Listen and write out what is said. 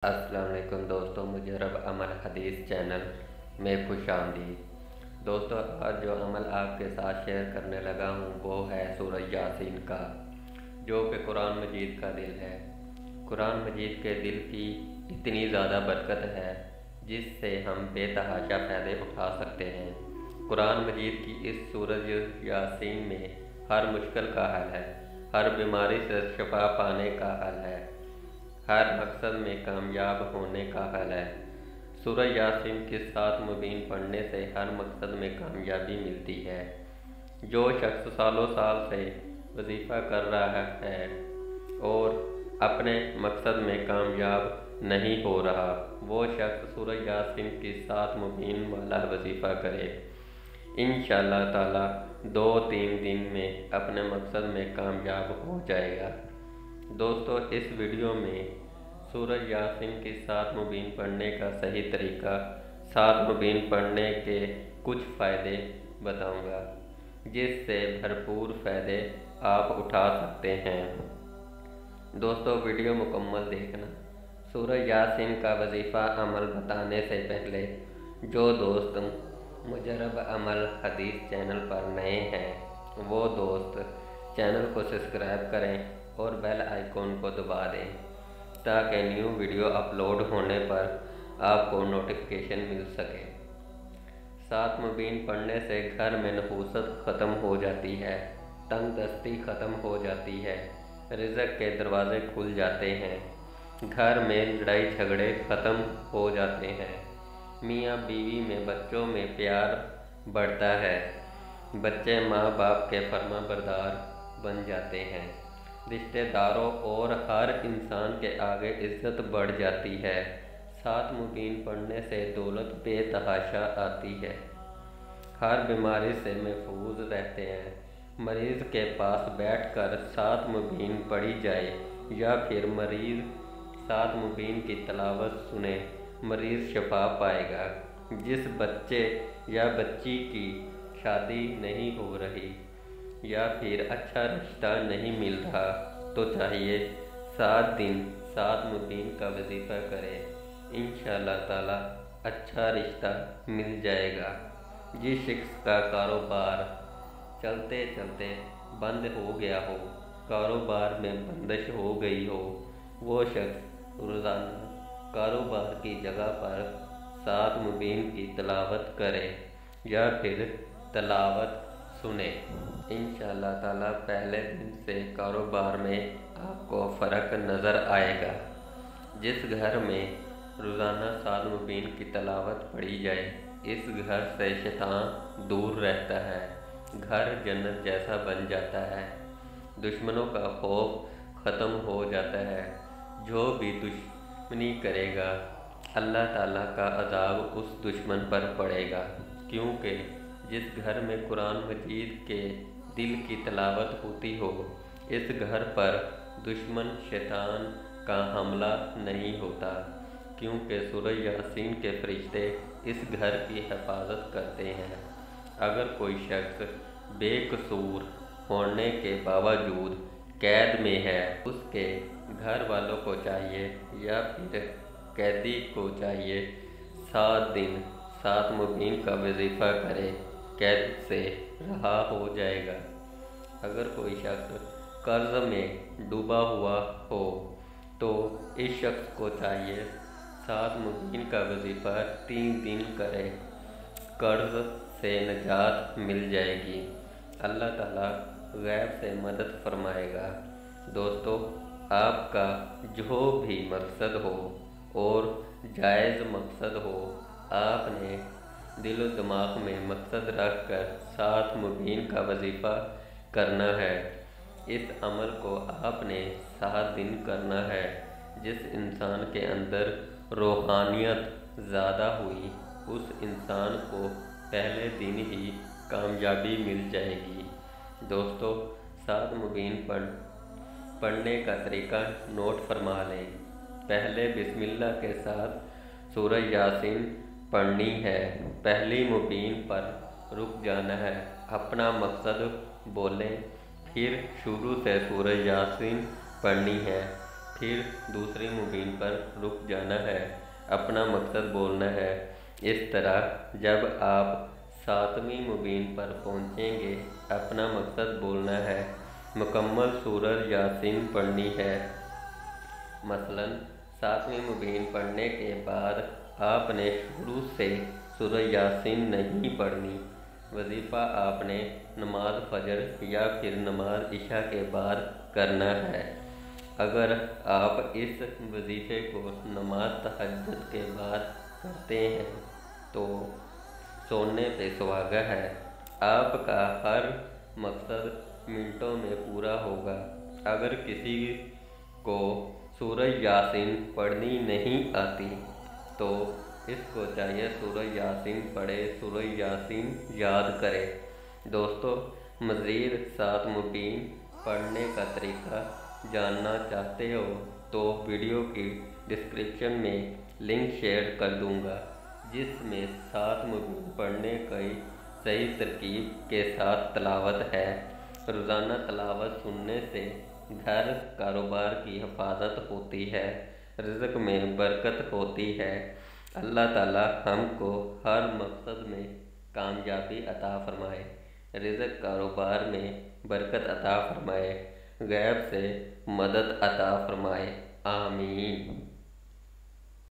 السلام علیکم دوستوں، مجرب عمل حدیث چینل میں خوش آمدید۔ دوستوں، آج جو عمل آپ کے ساتھ شیئر کرنے لگا ہوں وہ ہے سورہ یاسین کا، جو کہ قرآن مجید کا دل ہے۔ قرآن مجید کے دل کی اتنی زیادہ برکت ہے جس سے ہم بے تحاشا فائدے اٹھا سکتے ہیں۔ قرآن مجید کی اس سورہ یاسین میں ہر مشکل کا حل ہے، ہر بیماری سے شفا پانے کا حل ہے، ہر مقصد میں کامیاب ہونے کا حل ہے۔ سورہ یاسین کے ساتھ مبین پڑھنے سے ہر مقصد میں کامیابی ملتی ہے۔ جو شخص سالوں سال سے وظیفہ کر رہا ہے اور اپنے مقصد میں کامیاب نہیں ہو رہا، وہ شخص سورہ یاسین کے ساتھ مبین والا وظیفہ کرے۔ انشاءاللہ تعالی 2-3 دن میں اپنے مقصد میں کامیاب ہو جائے گا۔ دوستو، اس ویڈیو میں سورہ یاسین کے ساتھ مبین پڑھنے کا صحیح طریقہ، ساتھ مبین پڑھنے کے کچھ فائدے بتاؤں گا جس سے بھرپور فائدے آپ اٹھا سکتے ہیں۔ دوستو، ویڈیو مکمل دیکھنا۔ سورہ یاسین کا وظیفہ عمل بتانے سے پہلے جو دوست مجرب عمل حدیث چینل پر نئے ہیں وہ دوست چینل کو سبسکرائب کریں اور بیل آئیکن کو دبا دیں تاکہ نیو ویڈیو اپلوڈ ہونے پر آپ کو نوٹیفیکیشن مل سکے۔ ساتھ مبین پڑھنے سے گھر میں نحوست ختم ہو جاتی ہے، تنگ دستی ختم ہو جاتی ہے، رزق کے دروازے کھل جاتے ہیں، گھر میں لڑائی جھگڑے ختم ہو جاتے ہیں، میاں بیوی میں بچوں میں پیار بڑھتا ہے، بچے ماں باپ کے فرما بردار بن جاتے ہیں، رشتہ داروں اور ہر انسان کے آگے عزت بڑھ جاتی ہے۔ ساتھ مبین پڑھنے سے دولت بے تحاشا آتی ہے، ہر بیماری سے محفوظ رہتے ہیں۔ مریض کے پاس بیٹھ کر ساتھ مبین پڑھی جائے یا پھر مریض ساتھ مبین کی تلاوت سنے، مریض شفا پائے گا۔ جس بچے یا بچی کی شادی نہیں ہو رہی یا پھر اچھا رشتہ نہیں مل رہا تو چاہیے 7 دن ساتھ مبین کا وظیفہ کرے، انشاءاللہ تعالی اچھا رشتہ مل جائے گا۔ جس شخص کا کاروبار چلتے چلتے بند ہو گیا ہو، کاروبار میں بندش ہو گئی ہو، وہ شخص روزانہ کاروبار کی جگہ پر ساتھ مبین کی تلاوت کرے یا پھر تلاوت سنے، انشاءاللہ تعالی پہلے دن سے کاروبار میں آپ کو فرق نظر آئے گا۔ جس گھر میں روزانہ ساتھ مبین کی تلاوت پڑھی جائے، اس گھر سے شیطان دور رہتا ہے، گھر جنت جیسا بن جاتا ہے، دشمنوں کا خوف ختم ہو جاتا ہے، جو بھی دشمنی کرے گا اللہ تعالیٰ کا عذاب اس دشمن پر پڑے گا، کیونکہ جس گھر میں قرآن مجید کے دل کی تلاوت ہوتی ہو، اس گھر پر دشمن شیطان کا حملہ نہیں ہوتا، کیونکہ سورہ یاسین کے فرشتے اس گھر کی حفاظت کرتے ہیں۔ اگر کوئی شخص بے قصور ہونے کے باوجود قید میں ہے، اس کے گھر والوں کو چاہیے یا پھر قیدی کو چاہیے 7 دن ساتھ مبین کا وظیفہ کرے، قید سے رہا ہو جائے گا۔ اگر کوئی شخص قرض میں ڈوبا ہوا ہو تو اس شخص کو چاہیے ساتھ مبین کا وظیفہ 3 دن کرے، قرض سے نجات مل جائے گی، اللہ تعالیٰ غیب سے مدد فرمائے گا۔ دوستو، آپ کا جو بھی مقصد ہو اور جائز مقصد ہو، آپ نے دل و دماغ میں مقصد رکھ کر ساتھ مبین کا وظیفہ کرنا ہے۔ اس عمل کو آپ نے 7 دن کرنا ہے۔ جس انسان کے اندر روحانیت زیادہ ہوئی، اس انسان کو پہلے دن ہی کامیابی مل جائے گی۔ دوستو، ساتھ مبین پڑھنے کا طریقہ نوٹ فرما لیں۔ پہلے بسم اللہ کے ساتھ سورہ یاسین پڑھنی ہے، پہلی مبین پر رک جانا ہے، اپنا مقصد بولیں، پھر شروع سے سورہ یاسین پڑھنی ہے، پھر دوسری مبین پر رک جانا ہے، اپنا مقصد بولنا ہے۔ اس طرح جب آپ 7ویں مبین پر پہنچیں گے، اپنا مقصد بولنا ہے، مکمل سورہ یاسین پڑھنی ہے۔ مثلاً 7ویں مبین پڑھنے کے بعد آپ نے شروع سے سورہ یاسین نہیں پڑھنی۔ وظیفہ آپ نے نماز فجر یا پھر نماز عشاء کے بعد کرنا ہے۔ اگر آپ اس وظیفے کو نماز تہجد کے بعد کرتے ہیں تو سونے پہ سہاگا ہے، آپ کا ہر مقصد منٹوں میں پورا ہوگا۔ اگر کسی کو سورہ یاسین پڑھنی نہیں آتی تو اس کو چاہیے سورہ یاسین پڑھے، سورہ یاسین یاد کرے۔ دوستو، مزید 7 مبین پڑھنے کا طریقہ جاننا چاہتے ہو تو ویڈیو کی ڈسکرپشن میں لنک شیئر کر دوں گا، جس میں 7 مبین پڑھنے کی صحیح ترکیب کے ساتھ تلاوت ہے۔ روزانہ تلاوت سننے سے گھر کاروبار کی حفاظت ہوتی ہے، رزق میں برکت ہوتی ہے۔ اللہ تعالی ہم کو ہر مقصد میں کامیابی عطا فرمائے، رزق کاروبار میں برکت عطا فرمائے، غیب سے مدد عطا فرمائے، آمین۔